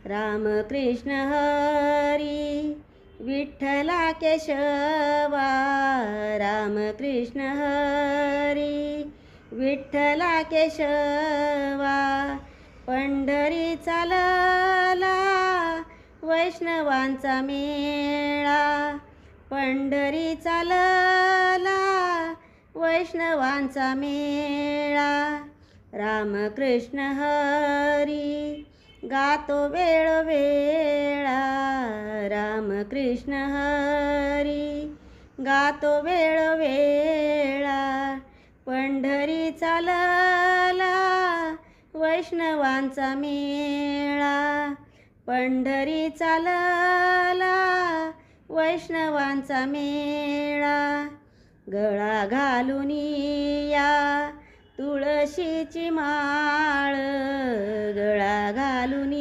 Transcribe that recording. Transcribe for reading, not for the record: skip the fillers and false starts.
राम कृष्ण हरी विठ्ठला केशवा, राम कृष्ण हरी विठ्ठला केशवा. पंढरी चालला वैष्णवांचा मेळा, पंढरी चालला वैष्णवांचा मेळा. राम कृष्ण हरी गातो वेळोवेळा, राम कृष्ण हरी गातो वेळोवेळा. पंढरी चालला वैष्णवांचा मेळा, पंढरी चालला वैष्णवांचा मेळा. गळा घालून या तुळशीची माळ, गळा घालून